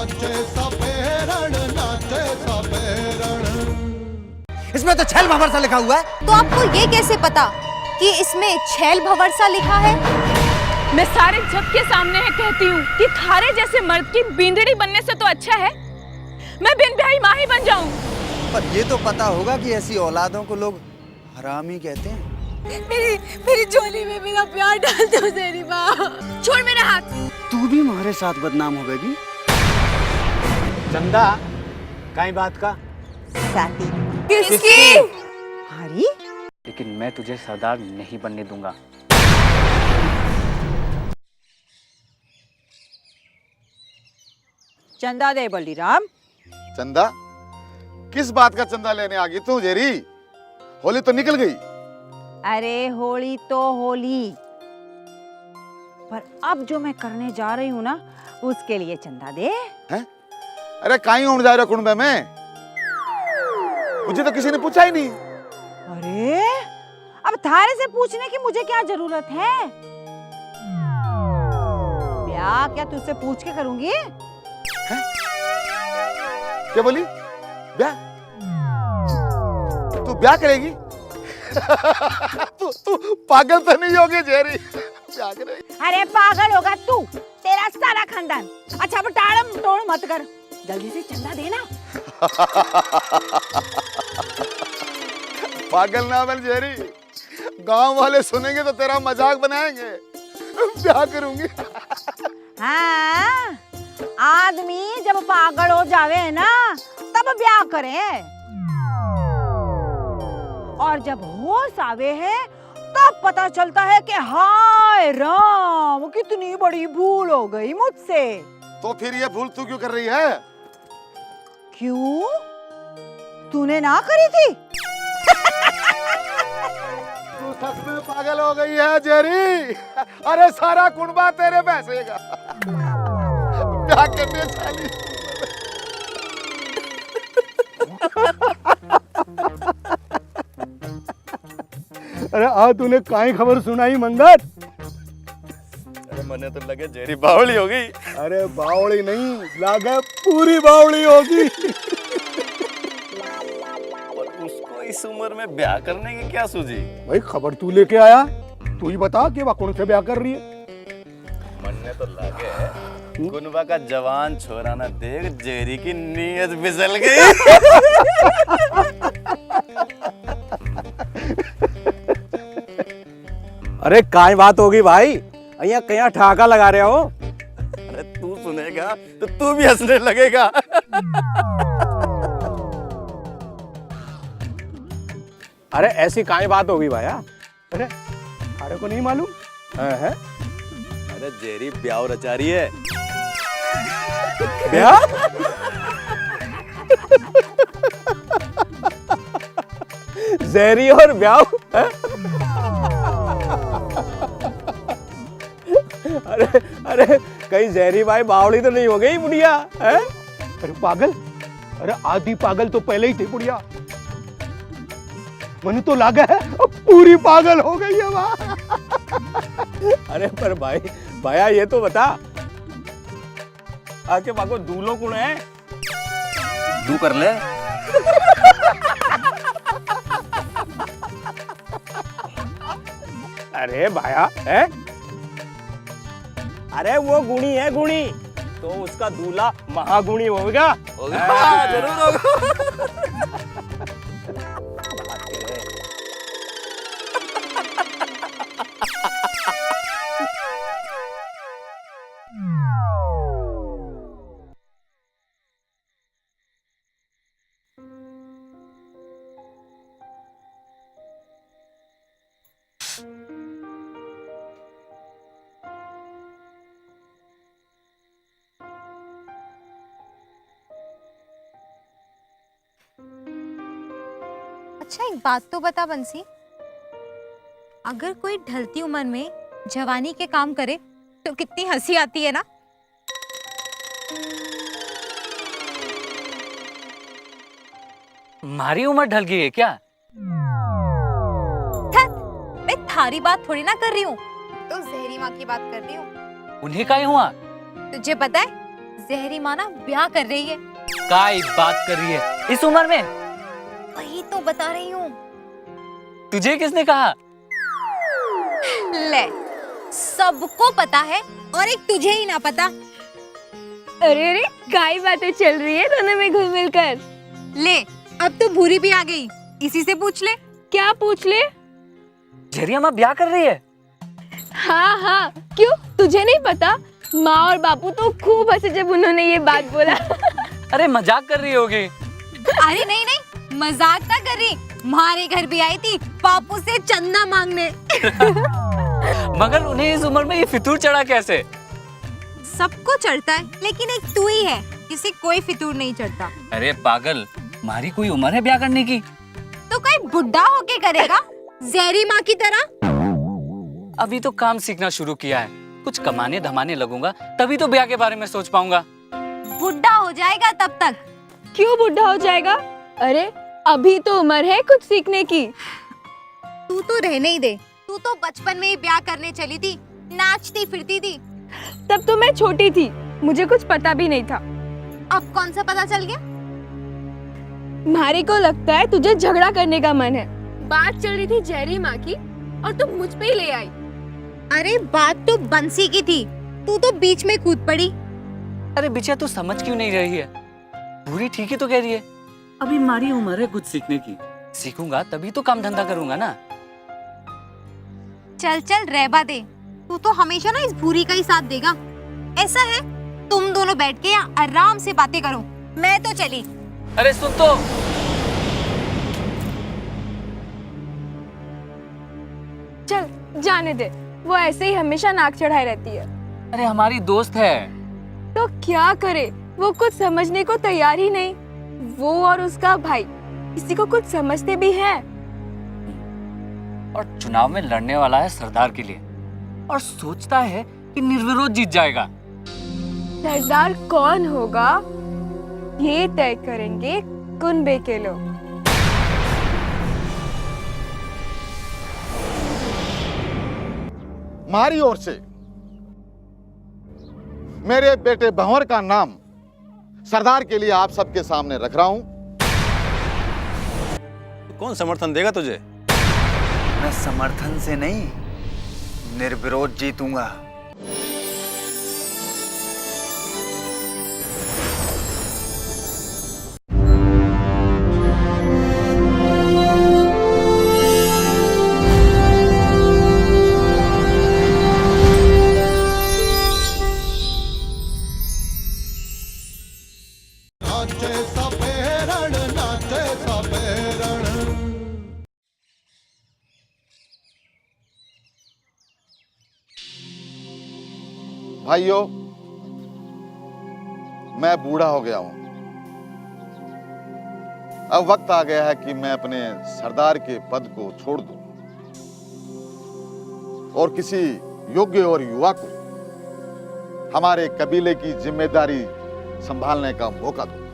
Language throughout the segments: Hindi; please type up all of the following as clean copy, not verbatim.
नाचे सपेरण, नाचे सपेरण। इसमें तो छैल भंवर सा लिखा हुआ है। तो आपको ये कैसे पता कि इसमें छैल भंवर सा लिखा है? मैं सारे जग के सामने है कहती हूँ कि थारे जैसे मर्द की बींदड़ी बनने से तो अच्छा है मैं बिन ब्याही माँ ही बन जाऊं। पर ये तो पता होगा कि ऐसी औलादों को लोग हरामी कहते हैं। मेरी झोली में मेरा प्यार डाल दो तेरी माँ। छोड़ मेरा हाथ। तू भी हमारे साथ बदनाम हो गई। चंदा कई बात का शादी किसकी? हमारी। लेकिन मैं तुझे सरदार नहीं बनने दूंगा। चंदा दे बलीराम। चंदा? किस बात का चंदा लेने आ गई तू जेरी? होली तो निकल गई। अरे होली तो होली, पर अब जो मैं करने जा रही हूँ ना उसके लिए चंदा दे। हैं? अरे कहीं उड़ जा रहे कुंबे में? मुझे तो किसी ने पूछा ही नहीं। अरे अब थारे से पूछने की मुझे क्या जरूरत है? ब्याह क्या तुझसे पूछ के करूंगी? है? क्या बोली? ब्याह? तू ब्याह करेगी? तू पागल तो नहीं होगी जेरी? ब्याह करेगी? अरे पागल होगा तू, तेरा सारा खानदान। अच्छा अब टाड़म टोड़ मत कर, जल्दी से चंदा देना। पागल ना बन जेरी, गांव वाले सुनेंगे तो तेरा मजाक बनाएंगे। ब्याह करूंगी। हाँ, आदमी जब पागल हो जावे ना तब ब्याह करे, और जब होश आवे है तब पता चलता है कि हाय राम कितनी बड़ी भूल हो गई मुझसे। तो फिर ये भूल तू क्यों कर रही है? क्यों? तूने ना करी थी? तू सच में पागल हो गई है जेरी। अरे सारा कुंबा तेरे पैसे का। ब्याह करने चली। अरे आ तूने काई खबर सुनाई मंगत? अरे मने तो लगे जेरी बावली हो गई। अरे बावली नहीं, लागे पूरी बावली होगी। और उसको इस उम्र में ब्याह करने की क्या सूझी? भाई खबर तू लेके आया, तू ही बता कि वह कौन से ब्याह कर रही है। मन्ने तो लगे कुनबा का जवान छोरा ना देख जेरी की नीयत फिसल गई। अरे काय बात होगी भाई, अया कया ठाका लगा रहे हो? अरे तू सुनेगा तो तू भी हंसने लगेगा। अरे ऐसी काय बात होगी भाया? अरे अरे को नहीं मालूम है? अरे जेरी ब्याह रचा रही है। ब्याह? जेरी और ब्याह है? अरे अरे कहीं जहरी भाई बावड़ी तो नहीं हो गई बुढ़िया? है? अरे पागल, अरे आधी पागल तो पहले ही थी बुढ़िया। मन तो लगा है पूरी पागल हो गई है वहां। अरे पर भाई भाया ये तो बता, आके बाको दूल्हो कौन है? तू कर ले। अरे भाया है? अरे वो गुणी है गुणी, तो उसका दूल्हा महागुणी होगा। जरूर होगा। अच्छा एक बात तो बता बंसी, अगर कोई ढलती उम्र में जवानी के काम करे तो कितनी हंसी आती है ना? हमारी उम्र ढल गई है क्या? मैं थारी बात थोड़ी ना कर रही हूँ, तो जहरी माँ की बात कर रही हूँ। उन्हें क्या हुआ? तुझे पता है जहरी माँ ना ब्याह कर रही है। काय बात कर रही है इस उम्र में? वही तो बता रही हूँ। तुझे किसने कहा? ले, सबको पता है और एक तुझे ही ना पता। अरे अरे काय बातें चल रही है दोनों में घुल मिल कर। ले, अब तो भूरी भी आ गई, इसी से पूछ ले। क्या पूछ ले? जहरिया माँ ब्याह कर रही है? हाँ हाँ, क्यों तुझे नहीं पता? माँ और बापू तो खूब हंसे जब उन्होंने ये बात बोला। अरे मजाक कर रही होगी। अरे नहीं नहीं, मजाक ना कर रही, हमारे घर भी आई थी पापू से चंदा मांगने। मगर उन्हें इस उम्र में ये फितूर चढ़ा कैसे? सबको चढ़ता है, लेकिन एक तू ही है जिसे कोई फितूर नहीं चढ़ता। अरे पागल, हमारी कोई उम्र है ब्याह करने की? तो कोई बुढ़ा होके करेगा जहरी माँ की तरह? अभी तो काम सीखना शुरू किया है, कुछ कमाने धमाने लगूंगा तभी तो ब्याह के बारे में सोच पाऊंगा। बुढ़ा हो जाएगा तब तक। क्यों बुढ़ा हो जाएगा? अरे अभी तो उम्र है कुछ सीखने की। तू तो रहने ही दे, तू तो बचपन में ही ब्याह करने चली थी, नाचती फिरती थी। तब तो मैं छोटी थी, मुझे कुछ पता भी नहीं था। अब कौन सा पता चल गया? मारी को लगता है तुझे झगड़ा करने का मन है। बात चल रही थी जहरी माँ की और तुम मुझ पे ही ले आई। अरे बात तो बंसी की थी, तू तो बीच में कूद पड़ी। अरे बिटिया तू समझ क्यों नहीं रही है? पूरी ठीक ही तो कह रही है, अभी हमारी उम्र है कुछ सीखने की। सीखूंगा तभी तो काम धंधा करूंगा ना। चल चल रहबा दे, तू तो हमेशा ना इस भूरी का ही साथ देगा। ऐसा है, तुम दोनों बैठ के यहाँ आराम से बातें करो, मैं तो चली। अरे सुन तो। चल जाने दे, वो ऐसे ही हमेशा नाक चढ़ाए रहती है। अरे हमारी दोस्त है। तो क्या करे, वो कुछ समझने को तैयार ही नहीं। वो और उसका भाई किसी को कुछ समझते भी हैं। और चुनाव में लड़ने वाला है सरदार के लिए और सोचता है कि निर्विरोध जीत जाएगा। सरदार कौन होगा ये तय करेंगे कुनबे के लोग। हमारी ओर से मेरे बेटे भंवर का नाम सरदार के लिए आप सबके सामने रख रहा हूं। कौन समर्थन देगा तुझे? मैं समर्थन से नहीं, निर्विरोध जीतूंगा। नाचे सबे रण, नाचे सबे रण। भाइयों, मैं बूढ़ा हो गया हूं। अब वक्त आ गया है कि मैं अपने सरदार के पद को छोड़ दूं और किसी योग्य और युवा को हमारे कबीले की जिम्मेदारी संभालने का मौका दूं।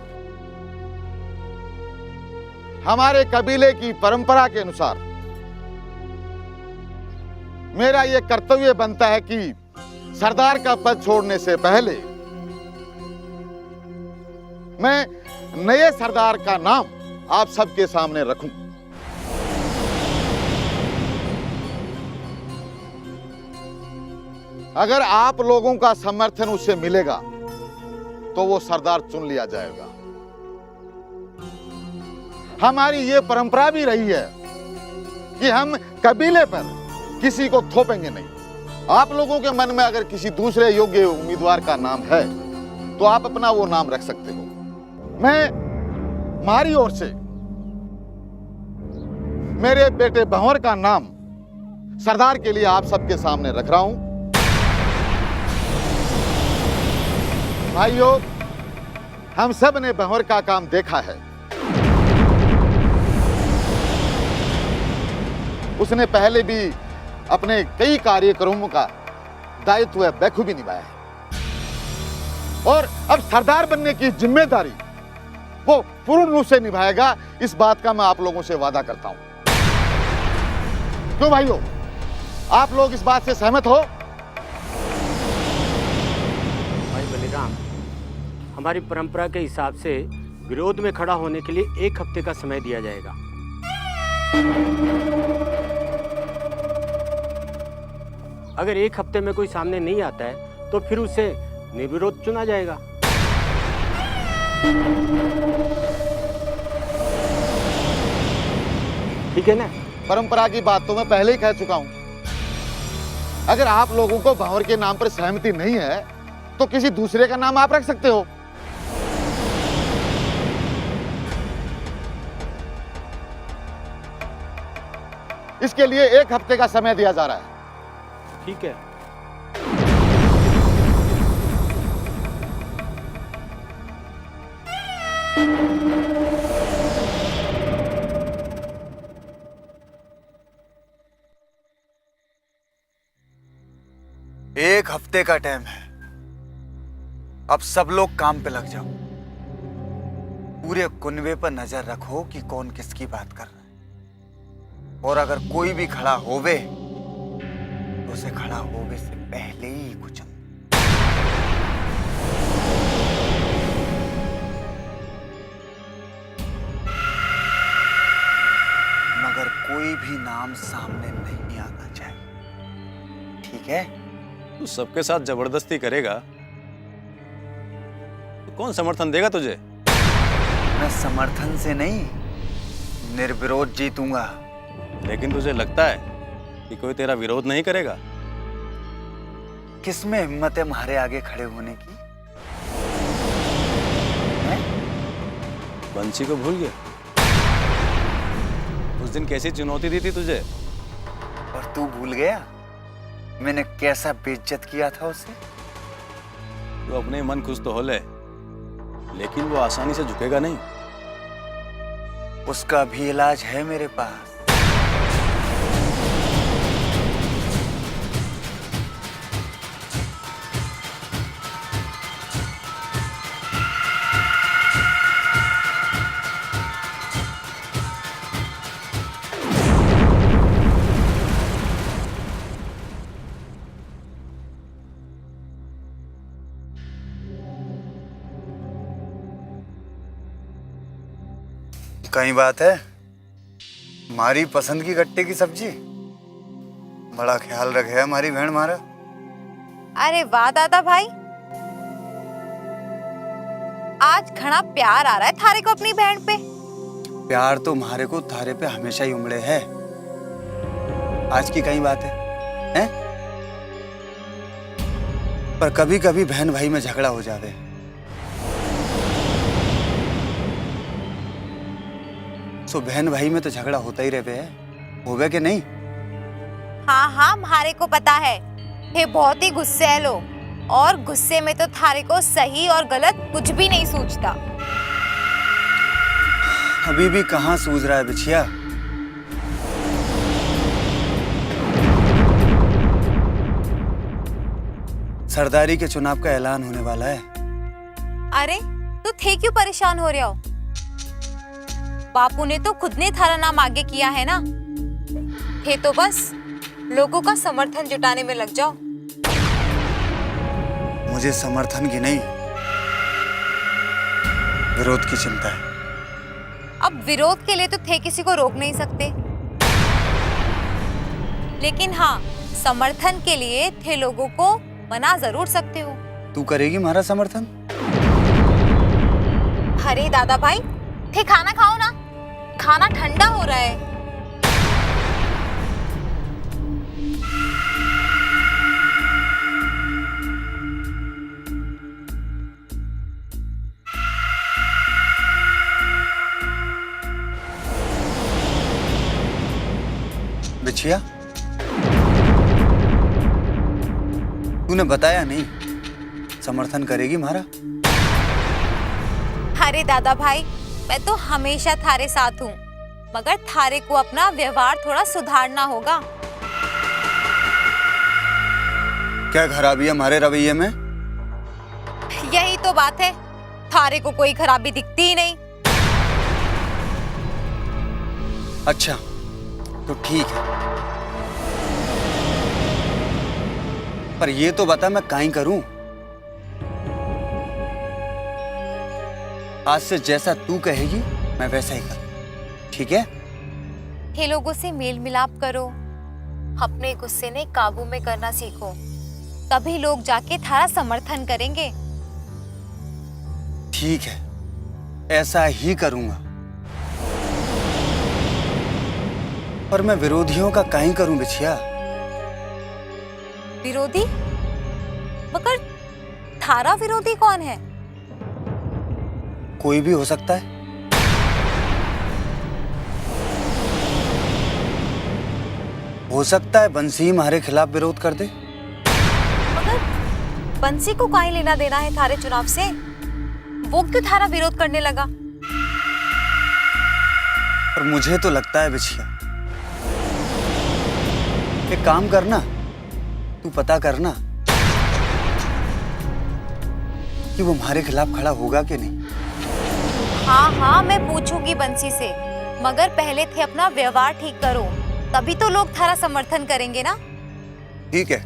हमारे कबीले की परंपरा के अनुसार मेरा यह कर्तव्य बनता है कि सरदार का पद छोड़ने से पहले मैं नए सरदार का नाम आप सबके सामने रखूं। अगर आप लोगों का समर्थन उसे मिलेगा तो वो सरदार चुन लिया जाएगा। हमारी ये परंपरा भी रही है कि हम कबीले पर किसी को थोपेंगे नहीं। आप लोगों के मन में अगर किसी दूसरे योग्य उम्मीदवार का नाम है तो आप अपना वो नाम रख सकते हो। मैं हमारी ओर से मेरे बेटे भंवर का नाम सरदार के लिए आप सबके सामने रख रहा हूं। भाइयों, हम सब ने भंवर का काम देखा है। उसने पहले भी अपने कई कार्यक्रमों का दायित्व बखूबी निभाया है और अब सरदार बनने की जिम्मेदारी वो पूर्ण रूप से निभाएगा। इस बात का मैं आप लोगों से वादा करता हूं। क्यों भाइयों, आप लोग इस बात से सहमत हो? भाई बलिराम, हमारी परंपरा के हिसाब से विरोध में खड़ा होने के लिए 1 हफ्ते का समय दिया जाएगा। अगर 1 हफ्ते में कोई सामने नहीं आता है तो फिर उसे निर्विरोध चुना जाएगा। ठीक है ना? परंपरा की बात तो मैं पहले ही कह चुका हूं। अगर आप लोगों को भंवर के नाम पर सहमति नहीं है तो किसी दूसरे का नाम आप रख सकते हो। इसके लिए 1 हफ्ते का समय दिया जा रहा है। ठीक है। एक हफ्ते का टाइम है। अब सब लोग काम पे लग जाओ। पूरे कुनबे पर नजर रखो कि कौन किसकी बात कर रहा है, और अगर कोई भी खड़ा होवे तो उसे खड़ा होवे से पहले ही कुचल। मगर कोई भी नाम सामने नहीं आना चाहिए, ठीक है? तू सबके साथ जबरदस्ती करेगा तो कौन समर्थन देगा तुझे? मैं समर्थन से नहीं, निर्विरोध जीतूंगा। लेकिन तुझे लगता है कि कोई तेरा विरोध नहीं करेगा? किसमें हिम्मत है हमारे आगे खड़े होने की? बंसी को भूल गया? उस दिन कैसी चुनौती दी थी तुझे? और तू भूल गया मैंने कैसा बेइज्जत किया था उसे? तू अपने मन खुश तो हो ले, लेकिन वो आसानी से झुकेगा नहीं। उसका भी इलाज है मेरे पास। कहीं बात है? हमारी पसंद की गट्टे की सब्जी, बड़ा ख्याल रखे है हमारी बहन हमारा। अरे वाह दादा भाई, आज घना प्यार आ रहा है थारे को अपनी बहन पे। प्यार तो हमारे को थारे पे हमेशा ही उमड़े है। आज की कहीं बात है, हैं? पर कभी कभी बहन भाई में झगड़ा हो जावे। तो बहन भाई में तो झगड़ा होता ही रहे है, होगा कि नहीं? हाँ हाँ, हमारे को पता है ये बहुत ही गुस्सैल हो, और गुस्से में तो थारे को सही और गलत कुछ भी नहीं सूझता। अभी भी कहाँ सूझ रहा है बिछिया? सरदारी के चुनाव का ऐलान होने वाला है। अरे तो थे क्यों परेशान हो रहे हो? बापू ने तो खुद ने थारा नाम आगे किया है ना। थे तो बस लोगों का समर्थन जुटाने में लग जाओ। मुझे समर्थन की नहीं, विरोध की चिंता है। अब विरोध के लिए तो थे किसी को रोक नहीं सकते, लेकिन हाँ, समर्थन के लिए थे लोगों को मना जरूर सकते हो। तू करेगी हमारा समर्थन? अरे दादा भाई, थे खाना खाओ ना, खाना ठंडा हो रहा है। बिछिया, तूने बताया नहीं, समर्थन करेगी हमारा? अरे दादा भाई, मैं तो हमेशा थारे साथ हूँ, मगर थारे को अपना व्यवहार थोड़ा सुधारना होगा। क्या खराबी है हमारे रवैये में? यही तो बात है, थारे को कोई खराबी दिखती ही नहीं। अच्छा तो ठीक है, पर ये तो बता मैं काई करूं? आज से जैसा तू कहेगी मैं वैसा ही करूँ, ठीक है? हे लोगों से मेल मिलाप करो, अपने गुस्से ने काबू में करना सीखो, तभी लोग जाके थारा समर्थन करेंगे। ठीक है, ऐसा ही करूंगा। पर मैं विरोधियों का काहे करूं बिछिया? विरोधी? मगर थारा विरोधी कौन है? कोई भी हो सकता है। हो सकता है बंसी हमारे खिलाफ विरोध कर दे। मगर बंसी को काहे लेना देना है थारे चुनाव से? वो क्यों थारा विरोध करने लगा? पर मुझे तो लगता है बिछिया, एक काम करना, तू पता करना कि वो हमारे खिलाफ खड़ा होगा कि नहीं। हाँ, मैं पूछूंगी बंसी से, मगर पहले थे अपना व्यवहार ठीक करो, तभी तो लोग थारा समर्थन करेंगे ना। ठीक है,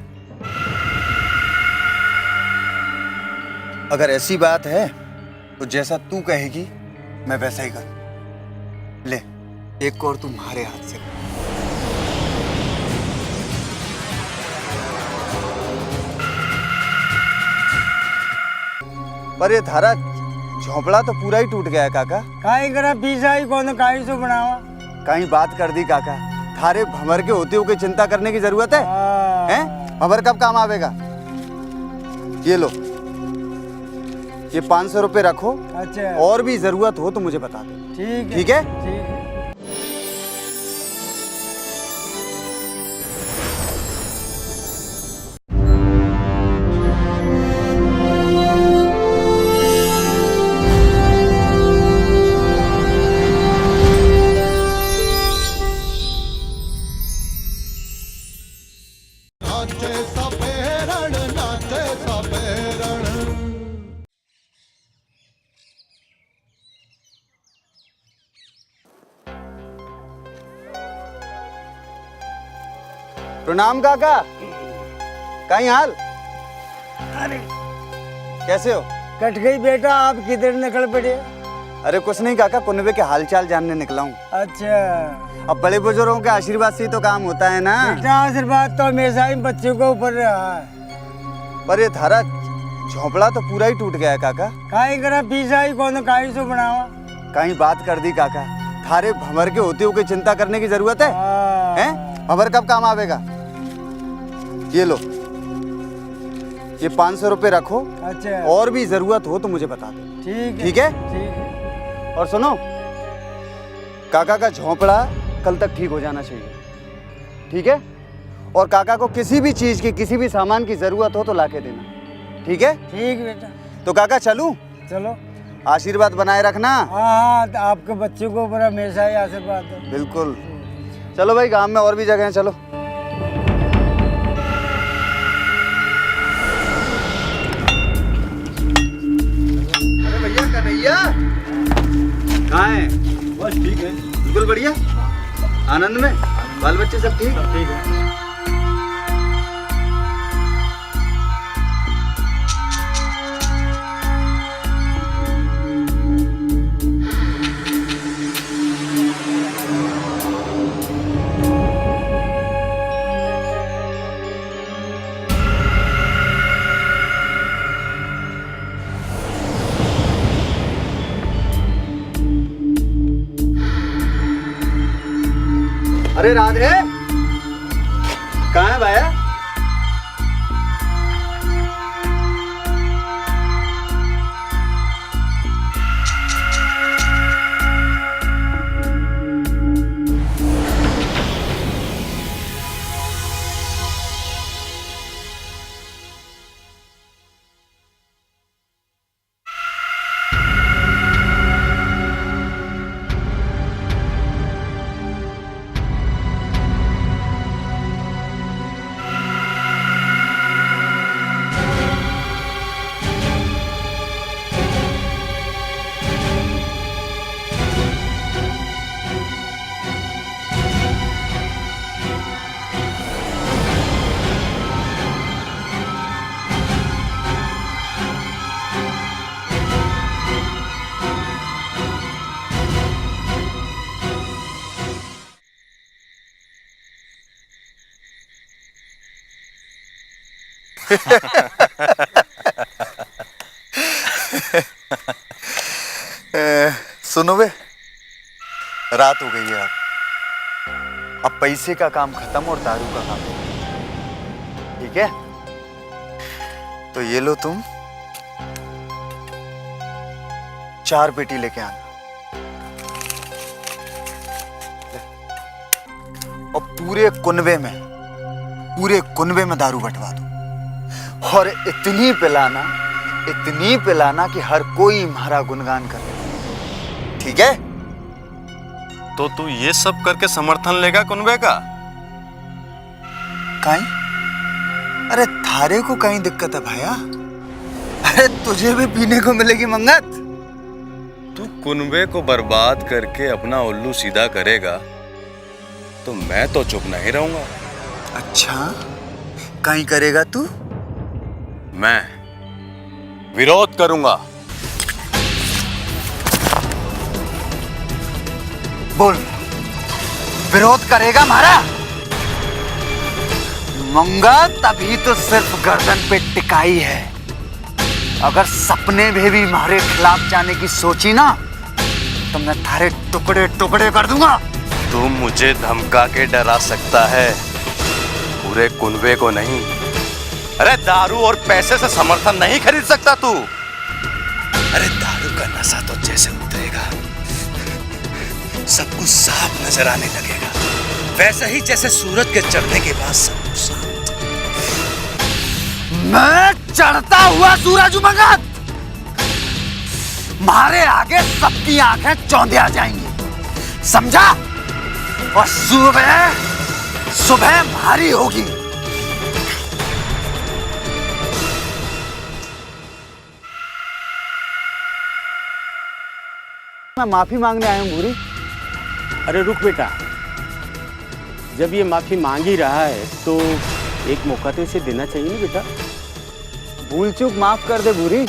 अगर ऐसी बात है तो जैसा तू कहेगी मैं वैसा ही करूं। ले, एक और तुम्हारे हाथ से। पर ये थारा झोंपड़ा तो पूरा ही टूट गया है काका। काई करा पीसा ही कौन काई सो बनावा। कहीं बात कर दी काका, थारे भंवर के होते हुए चिंता करने की जरूरत है? हैं? भंवर कब काम आवेगा? ये लो, ये 500 रुपए रखो। अच्छा। और भी जरूरत हो तो मुझे बता दो। ठीक है। ठीक है? ठीक है। नाचे सबे रण, नाचे सबे रण। प्रणाम काका। कहीं हाल? अरे कैसे हो? कट गई बेटा, आप किधर निकल पड़े? अरे कुछ नहीं काका, कुनबे के हालचाल जानने निकला हूँ। अच्छा। अब बड़े बुजुर्गों के आशीर्वाद से ही तो काम होता है ना। बेटा आशीर्वाद तो हमेशा ही बच्चों के ऊपर रहा है। पर ये थारा झोंपड़ा तो पूरा ही टूट गया है काका। काई करा पीसा ही कौन काई सो बनावा। कहीं बात कर दी काका, थारे भंवर के होते हुए चिंता करने की जरूरत है? हैं? भंवर कब काम आवेगा? ये लो, ये 500 रुपए रखो। अच्छा। और भी जरूरत हो तो मुझे बता दो। ठीक है। ठीक है? ठीक है। और सुनो, काका का झोंपड़ा कल तक ठीक हो जाना चाहिए, ठीक है? और काका को किसी भी चीज की, किसी भी सामान की जरूरत हो तो लाके देना, ठीक है? ठीक बेटा। तो काका चलूं? चलो। आशीर्वाद बनाए रखना। हाँ, तो आपके बच्चों को ऊपर हमेशा ही आशीर्वाद दो। बिल्कुल। चलो भाई, गांव में और भी जगह हैं, चलो। अरे भैया, कन्हैया कहाँ है? बस ठीक है। बिल्कुल बढ़िया, आनंद में? बाल बच्चे सब ठीक? ठीक है। अरे राधे, कहाँ है भैया? सुनो बे, रात हो गई है अब पैसे का काम खत्म और दारू का काम, ठीक है? तो ये लो तुम 4 पेटी लेके आना और पूरे कुनबे में दारू बंटवा दो और इतनी पिलाना कि हर कोई हमारा गुणगान करे, ठीक है? तो तू ये सब करके समर्थन लेगा कुनबे का? कहीं? अरे थारे को कहीं दिक्कत है भैया? अरे तुझे भी पीने को मिलेगी मंगत। तू कुनबे को बर्बाद करके अपना उल्लू सीधा करेगा तो मैं तो चुप नहीं रहूंगा। अच्छा, कहीं करेगा तू? मैं विरोध करूंगा। बोल, विरोध करेगा हमारा? मंगत अभी तो सिर्फ गर्दन पे टिकाई है, अगर सपने में भी हमारे खिलाफ जाने की सोची ना तो मैं थारे टुकड़े टुकड़े कर दूंगा। तू मुझे धमका के डरा सकता है, पूरे कुनबे को नहीं। अरे दारू और पैसे से समर्थन नहीं खरीद सकता तू। अरे दारू का नशा तो जैसे उतरेगा सब कुछ साफ नजर आने लगेगा, वैसे ही जैसे सूरज के चढ़ने के बाद सब कुछ शांत। मैं चढ़ता हुआ सूरज मंगत, मारे आगे सबकी आंखें चौंधिया जाएंगी, समझा? और सुबह भारी होगी। मैं माफी मांगने आया हूं भूरी। अरे रुक बेटा, जब ये माफी मांग ही रहा है तो एक मौका तो इसे देना चाहिए ना बेटा। भूल चूक माफ कर दे भूरी।